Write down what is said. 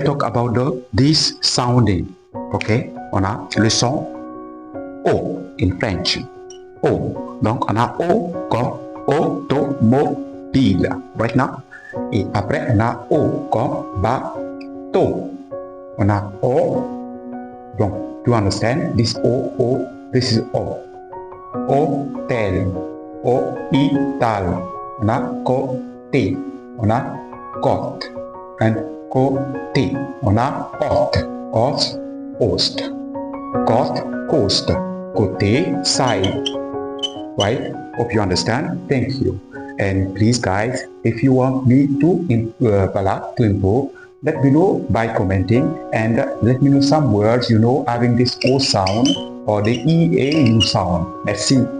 talk about this sounding. Ok, on a le son O in French. O. Donc, on a O comme automobile. Right now. Et après, on a O comme bateau. On a O. Donc, to understand this O, this is O. Hôtel. Hôpital. On a côté. On a côte. And côté. On a porte. Post. Côte, coast. Côté, side. Right? Hope you understand. Thank you. And please, guys, if you want me to improve, let me know by commenting, and let me know some words having this O sound or the EAU sound. Merci.